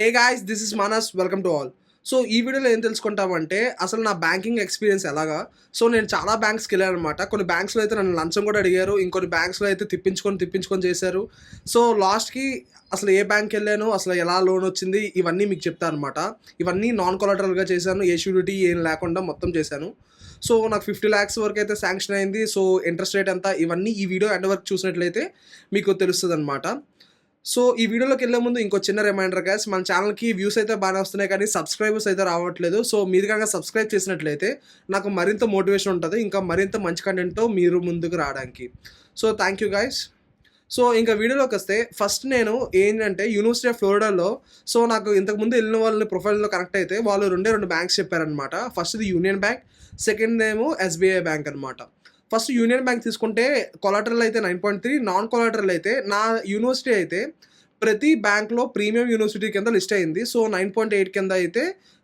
Hey guys, this is Manas. Welcome to all. So ఈ వీడియోలో ఏం తెలుసుకుంటామంటే అసలు నా బ్యాంకింగ్ ఎక్స్పీరియన్స్ ఎలాగా. సో నేను చాలా బ్యాంక్స్కి వెళ్ళాను అనమాట. కొన్ని బ్యాంక్స్లో అయితే నన్ను లంచం కూడా అడిగారు, ఇంకొన్ని బ్యాంక్స్లో అయితే తిప్పించుకొని చేశారు. సో లాస్ట్కి అసలు ఏ బ్యాంక్ వెళ్ళాను, అసలు ఎలా లోన్ వచ్చింది, ఇవన్నీ మీకు చెప్తాను అనమాట. ఇవన్నీ నాన్ కొలాటరల్గా చేశాను, ఏ షూరిటీ ఏం లేకుండా మొత్తం చేశాను. సో నాకు 50 lakhs వరకు అయితే శాంక్షన్ అయింది. సో ఇంట్రెస్ట్ రేట్ ఎంత, ఇవన్నీ ఈ వీడియో ఎండ్ వరకు చూసినట్లయితే మీకు తెలుస్తుంది అనమాట. సో ఈ వీడియోలోకి వెళ్ళే ముందు ఇంకో చిన్న రిమైండర్ గైస్, మన ఛానల్కి వ్యూస్ అయితే బాగానే వస్తున్నాయి కానీ సబ్స్క్రైబర్స్ అయితే రావట్లేదు. సో మీరు కనుక సబ్స్క్రైబ్ చేసినట్లయితే నాకు మరింత మోటివేషన్ ఉంటుంది, ఇంకా మరింత మంచి కంటెంట్తో మీరు ముందుకు రావడానికి. So thank you guys. So ఇంకా వీడియోలోకి వస్తే ఫస్ట్ నేను ఏంటంటే యూనివర్సిటీ ఆఫ్ ఫ్లోరిడాలో, సో నాకు ఇంతకుముందు వెళ్ళిన వాళ్ళని ప్రొఫైల్లో కనెక్ట్ అయితే వాళ్ళు రెండు బ్యాంక్స్ చెప్పారనమాట. ఫస్ట్ది యూనియన్ బ్యాంక్, సెకండ్ ఏమో ఎస్బీఐ బ్యాంక్ అనమాట. ఫస్ట్ యూనియన్ బ్యాంక్ తీసుకుంటే కొలాటరల్ అయితే 9.3, నాన్ కొలాటరల్ అయితే నా యూనివర్సిటీ అయితే ప్రతి బ్యాంక్లో ప్రీమియం యూనివర్సిటీ కింద లిస్ట్ అయింది. సో 9.8 కింద అయితే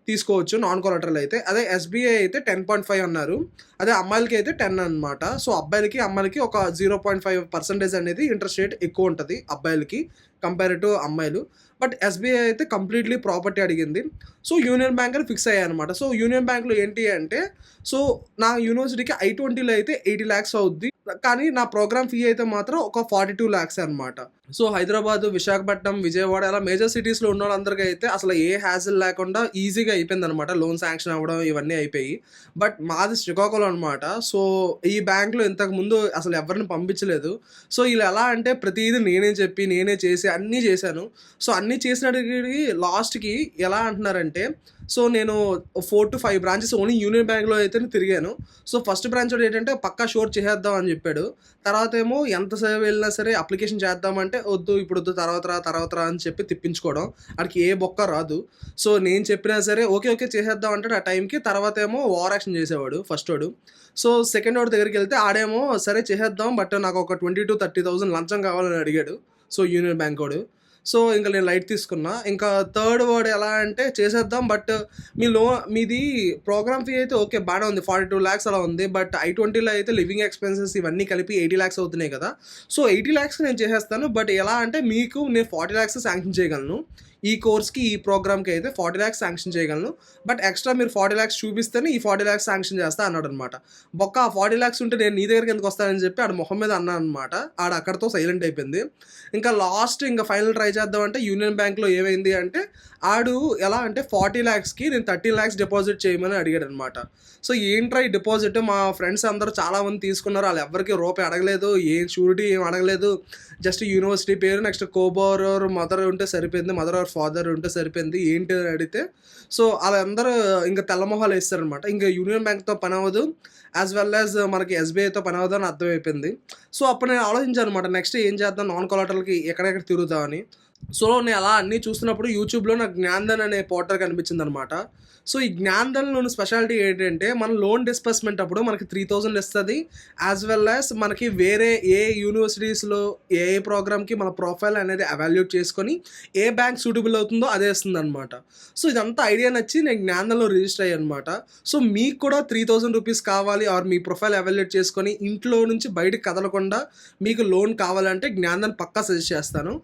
తీసుకోవచ్చు నాన్ కొలాటరల్ అయితే. అదే ఎస్బీఐ అయితే 10.5 అన్నారు. అదే అమ్మాయిలకి అయితే 10 అనమాట. సో అబ్బాయిలకి అమ్మాయిలకి ఒక 0.5% అనేది ఇంట్రెస్ట్ రేట్ ఎక్కువ ఉంటుంది అబ్బాయిలకి కంపేర్ టు అమ్మాయిలు. బట్ ఎస్బీఐ అయితే కంప్లీట్లీ ప్రాపర్టీ అడిగింది. సో యూనియన్ బ్యాంక్ అని ఫిక్స్ అయ్యాయి అనమాట. సో యూనియన్ బ్యాంక్లో ఏంటి అంటే, సో నా యూనివర్సిటీకి I-20లో అయితే 80 lakhs అవుద్ది, కానీ నా ప్రోగ్రామ్ ఫీ అయితే మాత్రం ఒక 42 lakhs అనమాట. సో హైదరాబాద్, విశాఖపట్నం, విజయవాడ అలా మేజర్ సిటీస్లో ఉన్న వాళ్ళందరికీ అయితే అసలు ఏ హ్యాజిల్ లేకుండా ఈజీగా అయిపోయింది అనమాట. లోన్ శాంక్షన్ అవ్వడం ఇవన్నీ అయిపోయి. బట్ మాది శ్రీకాకుళం అనమాట. సో ఈ బ్యాంక్లో ఇంతకు ముందు అసలు ఎవరిని పంపించలేదు. సో వీళ్ళు ఎలా అంటే ప్రతిదీ నేనే చేసి అన్నీ చేశాను. సో అన్నీ చేసినట్టుకి లాస్ట్కి ఎలా అంటున్నారంటే, సో నేను 4 to 5 బ్రాంచెస్ ఓన్లీ యూనియన్ బ్యాంక్లో అయితే తిరిగాను. సో ఫస్ట్ బ్రాంచ్ ఏంటంటే పక్కా షోర్ చేసేద్దాం అని చెప్పాడు. తర్వాత ఏమో ఎంతసేపు వెళ్ళినా సరే అప్లికేషన్ చేద్దామంటే వద్దు, ఇప్పుడు వద్దు, తర్వాత రా అని చెప్పి తిప్పించుకోవడం. ఆడికి ఏ బొక్క రాదు. సో నేను చెప్పినా సరే ఓకే చేసేద్దాం అంటే ఆ టైంకి తర్వాత ఏమో ఓవర్ యాక్షన్ చేసేవాడు ఫస్ట్ వాడు. సో సెకండ్ వాడి దగ్గరికి వెళ్తే ఆడేమో సరే చేసేద్దాం, బట్ నాకు ఒక 20,000 to 30,000 లంచం కావాలని అడిగాడు. సో యూనియన్ బ్యాంక్ వాడు. సో ఇంకా నేను లైట్ తీసుకున్నా. ఇంకా థర్డ్ వర్డ్ ఎలా అంటే చేసేద్దాం, బట్ మీది ప్రోగ్రామ్ ఫీ అయితే ఓకే బాగానే ఉంది, 42 lakhs అలా ఉంది. బట్ I-20లో అయితే లివింగ్ ఎక్స్పెన్సెస్ ఇవన్నీ కలిపి 80 lakhs అవుతున్నాయి కదా. సో 80 lakhs నేను చేసేస్తాను, బట్ ఎలా అంటే మీకు నేను 40 lakhs శాంక్షన్ చేయగలను. ఈ కోర్స్కి ఈ ప్రోగ్రామ్కి అయితే 40 lakhs శాంక్షన్ చేయగలను. బట్ ఎక్స్ట్రా మీరు 40 lakhs చూపిస్తేనే ఈ 40 lakhs శాంక్షన్ చేస్తా అన్నాడు అనమాట. బొక్క ఆ 40 lakhs ఉంటే నేను నీ దగ్గరికి ఎందుకు వస్తానని చెప్పి ఆడ మొహం మీద అన్నాను అనమాట. ఆడ అక్కడితో సైలెంట్ అయిపోయింది. ఇంకా లాస్ట్ ఇంకా ఫైనల్ ట్రై చేద్దామంటే యూనియన్ బ్యాంక్లో ఏమైంది అంటే, ఆడు ఎలా అంటే 40 lakhsకి నేను 13 lakhs డిపాజిట్ చేయమని అడిగాడు అనమాట. సో ఏంట్రా ఈ డిపాజిట్, మా ఫ్రెండ్స్ అందరూ చాలామంది తీసుకున్నారు, వాళ్ళు ఎవరికి రూపాయి అడగలేదు, ఏం షూరిటీ ఏం అడగలేదు, జస్ట్ యూనివర్సిటీ పేరు, నెక్స్ట్ కోబోర్ మదర్ ఉంటే సరిపోయింది, మదర్ ఆర్ ఫాదర్ ఉంటే సరిపోయింది, ఏంటి అని అడిగితే సో వాళ్ళందరూ ఇంకా తెల్లమొహాలు వేస్తారనమాట. ఇంకా యూనియన్ బ్యాంక్తో పని అవ్వదు, యాజ్ వెల్ యాజ్ మనకి ఎస్బీఐతో పని అవ్వదు అని అర్థమైపోయింది. సో అప్పుడు నేను ఆలోచించాను అనమాట, నెక్స్ట్ ఏం చేద్దాం, నాన్ కొలాటరల్కి ఎక్కడెక్కడ తిరుగుతామని. సో నేను అలా అన్నీ చూస్తున్నప్పుడు యూట్యూబ్లో నాకు జ్ఞాన్ధన్ అనే పోర్టల్ కనిపించింది అనమాట. సో ఈ జ్ఞాన్ధన్లోని స్పెషాలిటీ ఏంటంటే, మన లోన్ డిస్బర్స్మెంట్ అప్పుడు మనకి 3,000 ఇస్తుంది, యాజ్ వెల్ యాజ్ మనకి వేరే ఏ యూనివర్సిటీస్లో ఏ ప్రోగ్రామ్కి మన ప్రొఫైల్ అనేది అవాల్యూట్ చేసుకొని ఏ బ్యాంక్ సూటబుల్ అవుతుందో అదే ఇస్తుంది అనమాట. సో ఇదంతా ఐడియా నచ్చి నేను జ్ఞాన్ధన్లో రిజిస్టర్ అయ్యాను అనమాట. సో మీకు కూడా 3,000 రూపీస్ కావాలి, ఆర్ మీ ప్రొఫైల్ అవాల్యూట్ చేసుకొని ఇంట్లో నుంచి బయటకు కదలకుండా మీకు లోన్ కావాలంటే జ్ఞాన్ధన్ పక్కా సజెస్ట్ చేస్తాను.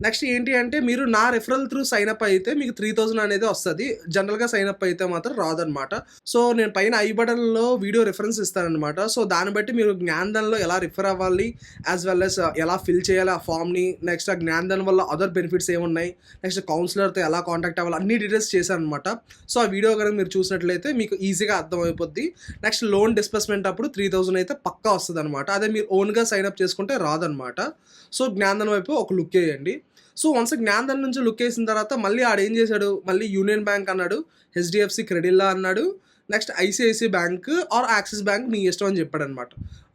నెక్స్ట్ ఏంటి అంటే, మీరు నా రెఫరల్ త్రూ సైన్అప్ అయితే మీకు 3,000 అనేది వస్తుంది. జనరల్గా సైన్అప్ అయితే మాత్రం రాదనమాట. సో నేను పైన ఐ బటన్లో వీడియో రిఫరెన్స్ ఇస్తానమాట. సో దాన్ని బట్టి మీరు జ్ఞాన్ధన్లో ఎలా రిఫర్ అవ్వాలి, యాజ్ వెల్ యాజ్ ఎలా ఫిల్ చేయాలి ఆ ఫామ్ని, నెక్స్ట్ ఆ జ్ఞాన్ధన్ వల్ల అదర్ బెనిఫిట్స్ ఏమున్నాయి, నెక్స్ట్ కౌన్సిలర్తో ఎలా కాంటాక్ట్ అవ్వాలి, అన్ని డీటెయిల్స్ చేశాను అనమాట. సో ఆ వీడియో కనుక మీరు చూసినట్లయితే మీకు ఈజీగా అర్థమైపోద్ది. నెక్స్ట్ లోన్ డిస్బర్స్మెంట్ అప్పుడు 3,000 అయితే పక్కా వస్తుంది అనమాట. అదే మీరు ఓన్గా సైన్అప్ చేసుకుంటే రాదనమాట. సో జ్ఞాన్ధన్ వైపు ఒక లుక్ వేయండి. సో వన్స్ జ్ఞాన్ధన్ నుంచి లుక్ వేసిన తర్వాత మళ్ళీ ఆడేం చేశాడు, మళ్ళీ యూనియన్ బ్యాంక్ అన్నాడు, హెచ్డిఎఫ్సి క్రెడిల్లా అన్నాడు, నెక్స్ట్ ఐసిఐసిఐ బ్యాంక్ ఆర్ యాక్సిస్ బ్యాంక్ నీ ఇష్టం అని చెప్పాడు అనమాట.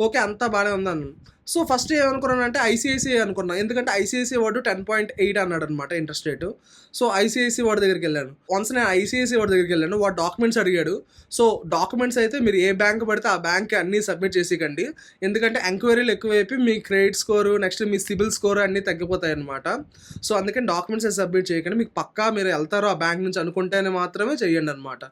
ఓకే అంతా బాగానే ఉందన్నాను. సో ఫస్ట్ ఏమనుకున్నానంటే ఐసిఐసిఐ అనుకున్నాను, ఎందుకంటే ఐసిఐసిఐ వాడు 10.8 అన్నాడు అనమాట ఇంట్రెస్ట్ రేటు. సో ఐసిఐసిఐ వాడి దగ్గరికి వెళ్ళాను. వన్స్ నేను ఐసిఐసిఐ వాడి దగ్గరికి వెళ్ళాను, వాడు డాక్యుమెంట్స్ అడిగాడు. సో డాక్యుమెంట్స్ అయితే మీరు ఏ బ్యాంక్ పడితే ఆ బ్యాంక్కి అన్నీ సబ్మిట్ చేసేకండి, ఎందుకంటే ఎంక్వైరీలు ఎక్కువైపోయి మీ క్రెడిట్ స్కోరు, నెక్స్ట్ మీ సిబిల్ స్కోరు అన్నీ తగ్గిపోతాయి అనమాట. సో అందుకని డాక్యుమెంట్స్ అయితే సబ్మిట్ చేయకండి, మీకు పక్కా మీరు వెళ్తారో ఆ బ్యాంక్ నుంచి అనుకుంటేనే మాత్రమే చేయండి అనమాట.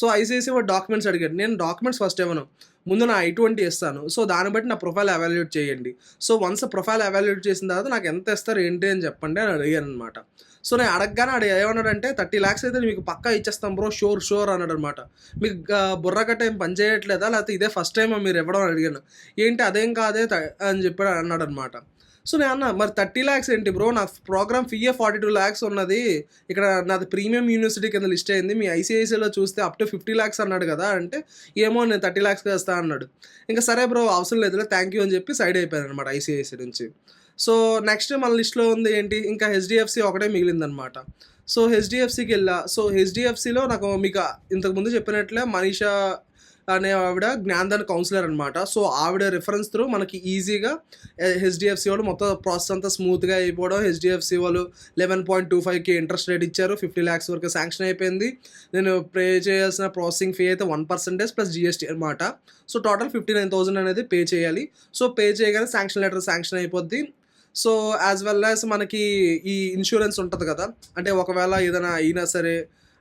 సో ఐసిఐసిఐ వాడు డాక్యుమెంట్స్ అడిగాడు. నేను డాక్యుమెంట్స్ ఫస్ట్ ఏమను ముందు నా I-20 ఇస్తాను, సో దాన్ని బట్టి నా ప్రొఫైల్ అవాల్యూట్ చేయండి. సో వన్స్ ప్రొఫైల్ అవాల్యూట్ చేసిన తర్వాత నాకు ఎంత ఇస్తారు ఏంటి అని చెప్పండి అని అడిగాను అనమాట. సో నేను అడగగానే ఆడు ఏమన్నాడంటే 30 lakhs అయితే మీకు పక్కా ఇచ్చేస్తాం బ్రో, షూర్ షూర్ అన్నాడు అనమాట. మీకు బుర్ర గట్ట ఏం పని చేయట్లేదా, లేకపోతే ఇదే ఫస్ట్ టైం మీరు ఇవ్వడం అని అడిగాను. ఏంటి అదేం కాదే అని చెప్పి అన్నాడు అనమాట. సో నేను అన్నా మరి 30 lakhs ఏంటి బ్రో, నా ప్రోగ్రామ్ ఫీయే 42 lakhs ఉన్నది, ఇక్కడ నాది ప్రీమియం యూనివర్సిటీ కింద లిస్ట్ అయింది, మీ ఐసిఐసిఐలో చూస్తే అప్ టు 50 lakhs అన్నాడు కదా అంటే, ఏమో నేను 30 lakhs ఇస్తా అన్నాడు. ఇంకా సరే బ్రో అవసరం లేదులే థ్యాంక్ యూ అని చెప్పి సైడ్ అయిపోయాను అనమాట ఐసిఐసిఐ నుంచి. సో నెక్స్ట్ మన లిస్ట్లో ఉంది ఏంటి, ఇంకా హెచ్డిఎఫ్సి ఒకటే మిగిలిందనమాట. సో హెచ్డిఎఫ్సికి వెళ్ళా. సో హెచ్డిఎఫ్సిలో నాకు మీకు ఇంతకుముందు చెప్పినట్లే మనీషా అనే ఆవిడ జ్ఞానదాన్ కౌన్సిలర్ అనమాట. సో ఆవిడ రిఫరెన్స్ త్రూ మనకి ఈజీగా హెచ్డిఎఫ్సి వాళ్ళు మొత్తం ప్రాసెస్ అంతా స్మూత్గా అయిపోవడం. హెచ్డిఎఫ్సి వాళ్ళు 11.25K ఇంట్రెస్ట్ రేట్ ఇచ్చారు, 50 lakhs వరకు శాంక్షన్ అయిపోయింది. నేను పే చేయాల్సిన ప్రాసెసింగ్ ఫీ అయితే 1% ప్లస్ జిఎస్టీ అనమాట. సో టోటల్ 59,000 అనేది పే చేయాలి. సో పే చేయగానే శాంక్షన్ లెటర్ శాంక్షన్ అయిపోద్ది. సో యాజ్ వెల్ యాజ్ మనకి ఈ ఇన్సూరెన్స్ ఉంటుంది కదా, అంటే ఒకవేళ ఏదైనా అయినా సరే,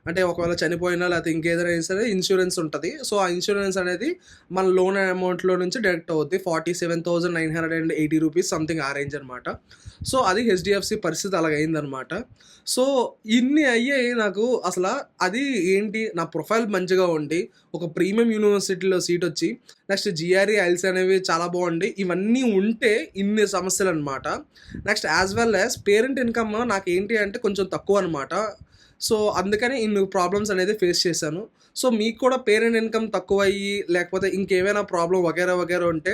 అంటే ఒకవేళ చనిపోయినా లేకపోతే ఇంకేదైనా అయినా సరే ఇన్సూరెన్స్ ఉంటుంది. సో ఆ ఇన్సూరెన్స్ అనేది మన లోన్ అమౌంట్లో నుంచి డైరెక్ట్ అవుద్ది. 47,980 రూపీస్ సంథింగ్ ఆ రేంజ్ అనమాట. సో అది హెచ్డిఎఫ్సి పరిస్థితి అలాగైందనమాట. సో ఇన్ని అయ్యాయి నాకు. అసలు అది ఏంటి, నా ప్రొఫైల్ మంచిగా ఉండి ఒక ప్రీమియం యూనివర్సిటీలో సీట్ వచ్చి నెక్స్ట్ జిఆర్ఈ ఐల్స్ అనేవి చాలా బాగుండి ఇవన్నీ ఉంటే ఇన్ని సమస్యలు అనమాట. Next as well as parent income నాకు ఏంటి అంటే కొంచెం తక్కువ అనమాట. సో అందుకని ఇన్ని ప్రాబ్లమ్స్ అనేది ఫేస్ చేశాను. సో మీకు కూడా పేరెంట్ ఇన్కమ్ తక్కువ అయ్యి లేకపోతే ఇంకేమైనా ప్రాబ్లం వగేరా వగేరా ఉంటే,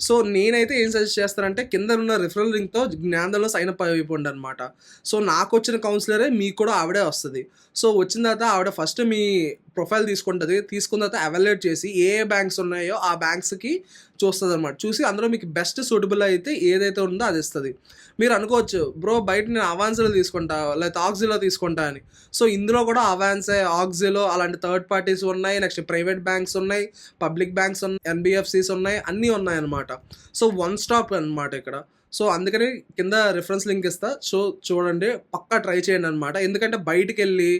సో నేనైతే ఏం సజెస్ట్ చేస్తానంటే కింద ఉన్న రిఫరల్ లింక్తో జ్ఞానంలో సైన్ అప్ అయిపోండి అనమాట. సో నాకు వచ్చిన కౌన్సిలరే మీకు కూడా ఆవిడే వస్తుంది. సో వచ్చిన తర్వాత ఆవిడ ఫస్ట్ మీ ప్రొఫైల్ తీసుకుంటుంది. తీసుకున్న తర్వాత ఎవాల్యుయేట్ చేసి ఏ బ్యాంక్స్ ఉన్నాయో ఆ బ్యాంక్స్కి చూస్తుంది అనమాట. చూసి అందులో మీకు బెస్ట్ సూటబుల్ అయితే ఏదైతే ఉందో అది ఇస్తుంది. మీరు అనుకోవచ్చు బ్రో బయట నేను అవాన్స్లో తీసుకుంటా లేకపోతే ఆక్సిలో తీసుకుంటా అని. సో ఇందులో కూడా అవాన్సే, ఆక్సిలో అలాంటి థర్డ్ పార్టీస్ ఉన్నాయి. నెక్స్ట్ ప్రైవేట్ బ్యాంక్స్ ఉన్నాయి, పబ్లిక్ బ్యాంక్స్ ఉన్నాయి, ఎన్బిఎఫ్సిస్ ఉన్నాయి, అన్నీ ఉన్నాయి అనమాట. సో వన్ స్టాప్ అనమాట ఇక్కడ. సో అందుకని కింద రిఫరెన్స్ లింక్ ఇస్తా. సో చూడండి, పక్కా ట్రై చేయండి అనమాట. ఎందుకంటే బయటికి వెళ్ళి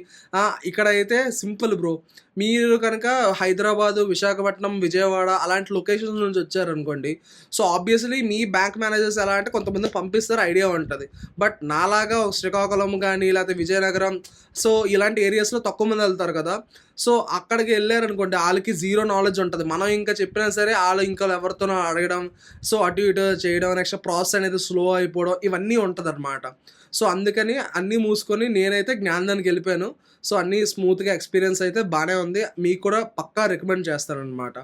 ఇక్కడైతే సింపుల్ బ్రో. మీరు కనుక హైదరాబాదు, విశాఖపట్నం, విజయవాడ అలాంటి లొకేషన్స్ నుంచి వచ్చారనుకోండి, సో ఆబ్వియస్లీ మీ బ్యాంక్ మేనేజర్స్ ఎలా అంటే కొంతమంది పంపిస్తారు, ఐడియా ఉంటుంది. బట్ నాలాగా శ్రీకాకుళం కానీ లేకపోతే విజయనగరం, సో ఇలాంటి ఏరియాస్లో తక్కువ మంది వెళ్తారు కదా. సో అక్కడికి వెళ్ళారనుకోండి వాళ్ళకి జీరో నాలెడ్జ్ ఉంటుంది. మనం ఇంకా చెప్పినా సరే వాళ్ళు ఇంకా ఎవరితోనో అడగడం, సో అటు ఇటు చేయడం, నెక్స్ట్ ప్రాసెస్ అనేది స్లో అయిపోవడం, ఇవన్నీ ఉంటుంది అనమాట. సో అందుకని అన్నీ మూసుకొని నేనైతే జ్ఞానానికి వెళ్ళిపోయాను. సో అన్నీ స్మూత్గా ఎక్స్పీరియన్స్ అయితే బాగానే ఉంది. మీకు కూడా పక్కా రికమెండ్ చేస్తానమాట.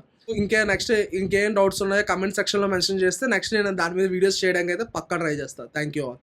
నెక్స్ట్ ఇంకేం డౌట్స్ ఉన్నాయో కమెంట్ సెక్షన్లో మెన్షన్ చేస్తే నెక్స్ట్ నేను దాని మీద వీడియోస్ చేయడానికి అయితే పక్కా ట్రై చేస్తాను. Thank you all.